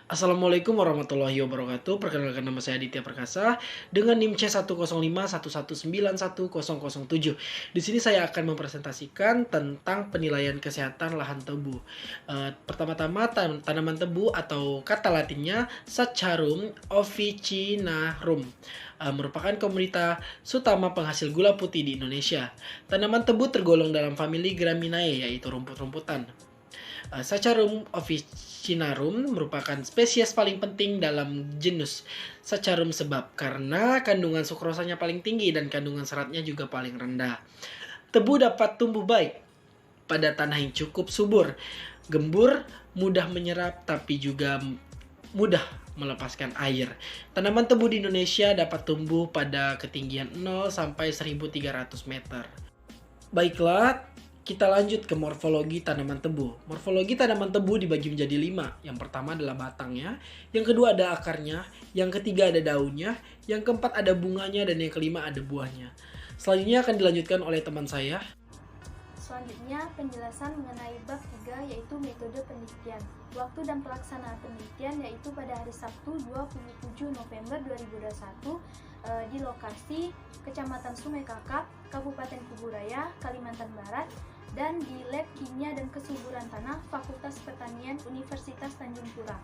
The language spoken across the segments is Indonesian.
Assalamualaikum warahmatullahi wabarakatuh. Perkenalkan, nama saya Aditya Perkasa dengan NIM C10511911007. Di sini saya akan mempresentasikan tentang penilaian kesehatan lahan tebu. Pertama-tama, tanaman tebu atau kata latinnya Saccharum officinarum merupakan komoditas utama penghasil gula putih di Indonesia. Tanaman tebu tergolong dalam famili Graminae, yaitu rumput-rumputan. Saccharum officinarum merupakan spesies paling penting dalam genus Saccharum karena kandungan sukrosanya paling tinggi dan kandungan seratnya juga paling rendah. Tebu dapat tumbuh baik pada tanah yang cukup subur, gembur, mudah menyerap, tapi juga mudah melepaskan air. Tanaman tebu di Indonesia dapat tumbuh pada ketinggian 0 sampai 1.300 meter. Baiklah, kita lanjut ke morfologi tanaman tebu. Morfologi tanaman tebu dibagi menjadi 5. Yang pertama adalah batangnya, yang kedua ada akarnya, yang ketiga ada daunnya, yang keempat ada bunganya, dan yang kelima ada buahnya. Selanjutnya akan dilanjutkan oleh teman saya. Selanjutnya, penjelasan mengenai bab 3 yaitu metode penelitian. Waktu dan pelaksanaan penelitian yaitu pada hari Sabtu 27 November 2021 di lokasi Kecamatan Sungai Kakap, Kabupaten Kuburaya, Kalimantan Barat, dan di Lab Kimia dan Kesuburan Tanah Fakultas Pertanian Universitas Tanjung Pura.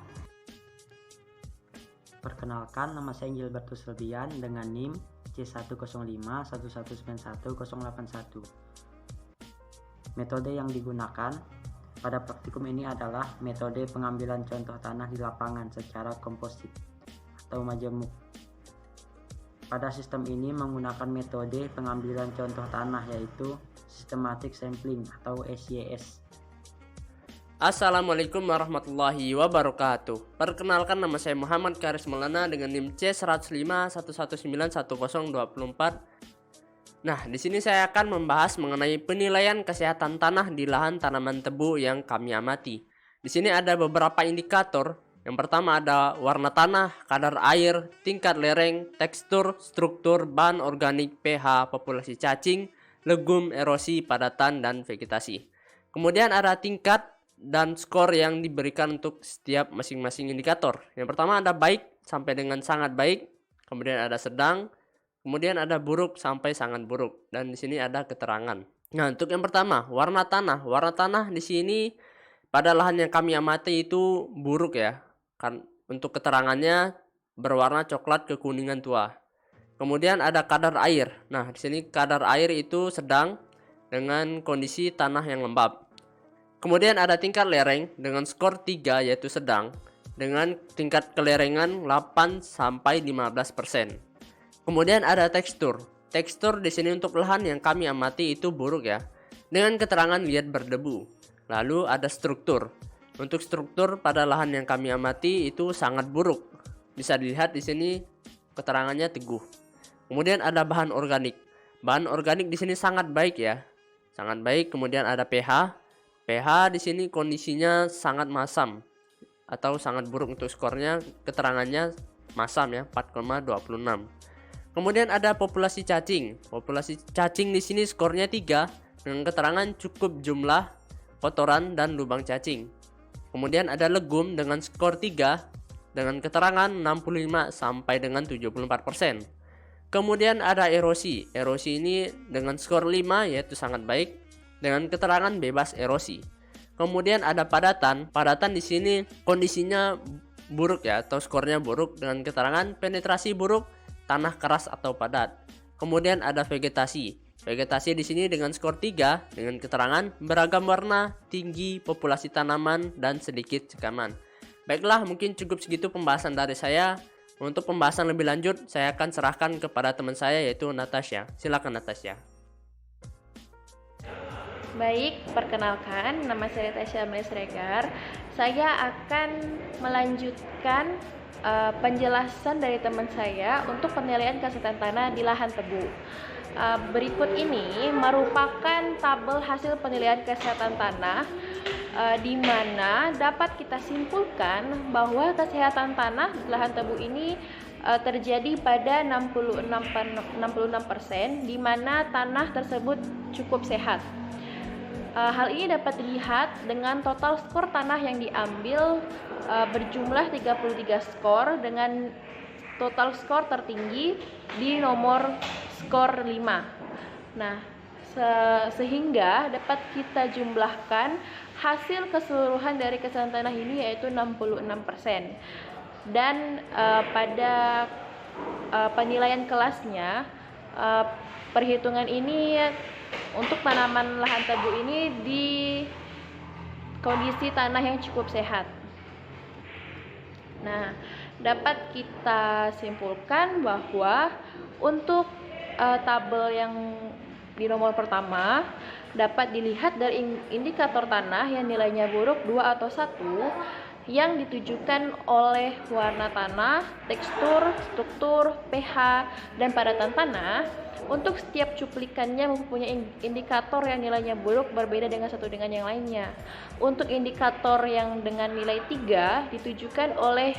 Perkenalkan, nama saya Gilbertus Redian dengan NIM C10511911081. Metode yang digunakan pada praktikum ini adalah metode pengambilan contoh tanah di lapangan secara komposit atau majemuk. Pada sistem ini menggunakan metode pengambilan contoh tanah yaitu Systematic Sampling atau SYS. Assalamualaikum warahmatullahi wabarakatuh. Perkenalkan, nama saya Muhammad Karis Maulana dengan NIM C10511911024. Nah, di sini saya akan membahas mengenai penilaian kesehatan tanah di lahan tanaman tebu yang kami amati. Di sini ada beberapa indikator. Yang pertama ada warna tanah, kadar air, tingkat lereng, tekstur, struktur, bahan organik, pH, populasi cacing, legum, erosi, padatan, dan vegetasi. Kemudian ada tingkat dan skor yang diberikan untuk setiap masing-masing indikator. Yang pertama ada baik sampai dengan sangat baik, kemudian ada sedang, kemudian ada buruk sampai sangat buruk, dan di sini ada keterangan. Nah, untuk yang pertama, warna tanah. Warna tanah di sini pada lahan yang kami amati itu buruk ya. Kan untuk keterangannya berwarna coklat kekuningan tua. Kemudian ada kadar air. Nah, di sini kadar air itu sedang dengan kondisi tanah yang lembab. Kemudian ada tingkat lereng dengan skor 3 yaitu sedang dengan tingkat kelerengan 8 sampai 15%. Kemudian ada tekstur. Tekstur di sini untuk lahan yang kami amati itu buruk ya, dengan keterangan liat berdebu. Lalu ada struktur. Untuk struktur pada lahan yang kami amati itu sangat buruk. Bisa dilihat di sini keterangannya teguh. Kemudian ada bahan organik. Bahan organik di sini sangat baik ya, sangat baik. Kemudian ada pH. pH di sini kondisinya sangat masam atau sangat buruk. Untuk skornya keterangannya masam ya, 4,26. Kemudian ada populasi cacing. Populasi cacing di sini skornya 3 dengan keterangan cukup jumlah kotoran dan lubang cacing. Kemudian ada legum dengan skor 3 dengan keterangan 65 sampai dengan 74%. Kemudian ada erosi. Erosi ini dengan skor 5 yaitu sangat baik dengan keterangan bebas erosi. Kemudian ada padatan. Padatan di sini kondisinya buruk ya, atau skornya buruk dengan keterangan penetrasi buruk, tanah keras atau padat. Kemudian ada vegetasi. Vegetasi di sini dengan skor 3 dengan keterangan beragam warna, tinggi, populasi tanaman, dan sedikit sekaman. Baiklah, mungkin cukup segitu pembahasan dari saya. Untuk pembahasan lebih lanjut, saya akan serahkan kepada teman saya yaitu Natasha. Silakan Natasha. Baik, perkenalkan, nama saya Tasya Regar. Saya akan melanjutkan penjelasan dari teman saya untuk penilaian kesehatan tanah di lahan tebu. Berikut ini merupakan tabel hasil penilaian kesehatan tanah di mana dapat kita simpulkan bahwa kesehatan tanah di lahan tebu ini terjadi pada 66%, di mana tanah tersebut cukup sehat. Hal ini dapat dilihat dengan total skor tanah yang diambil berjumlah 33 skor dengan total skor tertinggi di nomor skor 5. Nah, sehingga dapat kita jumlahkan hasil keseluruhan dari kesehatan tanah ini yaitu 66%. Dan pada penilaian kelasnya, perhitungan ini untuk tanaman lahan tebu ini di kondisi tanah yang cukup sehat. Nah, dapat kita simpulkan bahwa untuk tabel yang di nomor pertama dapat dilihat dari indikator tanah yang nilainya buruk 2 atau 1 yang ditujukan oleh warna tanah, tekstur, struktur, pH, dan padatan tanah. Untuk setiap cuplikannya mempunyai indikator yang nilainya buruk berbeda dengan satu dengan yang lainnya. Untuk indikator yang dengan nilai 3 ditujukan oleh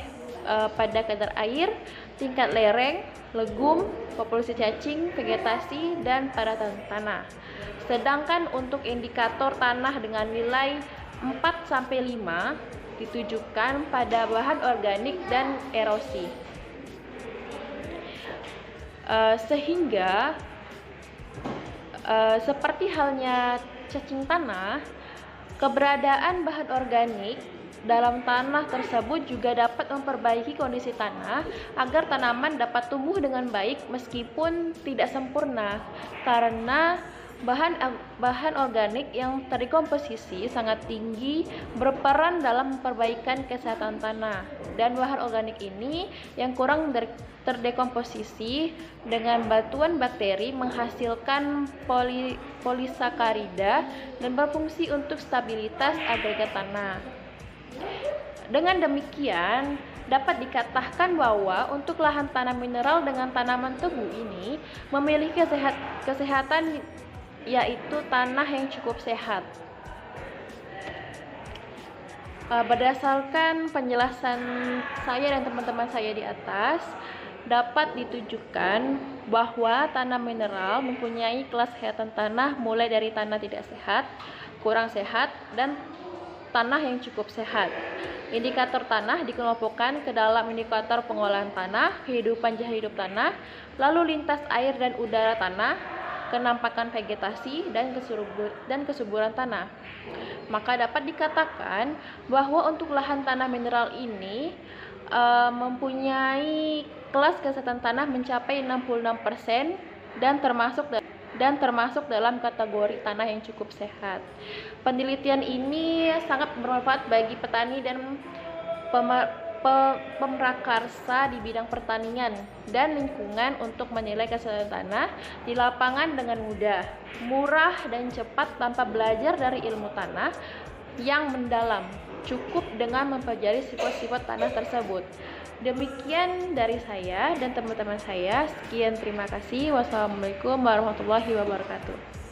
pada kadar air, tingkat lereng, legum, populasi cacing, vegetasi, dan padatan tanah. Sedangkan untuk indikator tanah dengan nilai 4-5 ditujukan pada bahan organik dan erosi. Sehingga seperti halnya cacing tanah, keberadaan bahan organik dalam tanah tersebut juga dapat memperbaiki kondisi tanah agar tanaman dapat tumbuh dengan baik meskipun tidak sempurna, karena bahan organik yang terdekomposisi sangat tinggi berperan dalam perbaikan kesehatan tanah, dan bahan organik ini yang kurang terdekomposisi dengan bantuan bakteri menghasilkan polisakarida dan berfungsi untuk stabilitas agregat tanah. Dengan demikian, dapat dikatakan bahwa untuk lahan tanah mineral dengan tanaman tebu ini memiliki kesehatan, yaitu tanah yang cukup sehat. Berdasarkan penjelasan saya dan teman-teman saya di atas, dapat ditujukan bahwa tanah mineral mempunyai kelas kesehatan tanah mulai dari tanah tidak sehat, kurang sehat, dan tanah yang cukup sehat. Indikator tanah dikelompokkan ke dalam indikator pengolahan tanah, kehidupan jaya hidup tanah, lalu lintas air dan udara tanah, kenampakan vegetasi, dan kesuburan tanah. Maka dapat dikatakan bahwa untuk lahan tanah mineral ini mempunyai kelas kesehatan tanah mencapai 66% dan termasuk dalam kategori tanah yang cukup sehat. Penelitian ini sangat bermanfaat bagi petani dan pemrakarsa di bidang pertanian dan lingkungan untuk menilai kesehatan tanah di lapangan dengan mudah, murah, dan cepat tanpa belajar dari ilmu tanah yang mendalam, cukup dengan mempelajari sifat-sifat tanah tersebut. Demikian dari saya dan teman-teman saya. Sekian, terima kasih. Wassalamualaikum warahmatullahi wabarakatuh.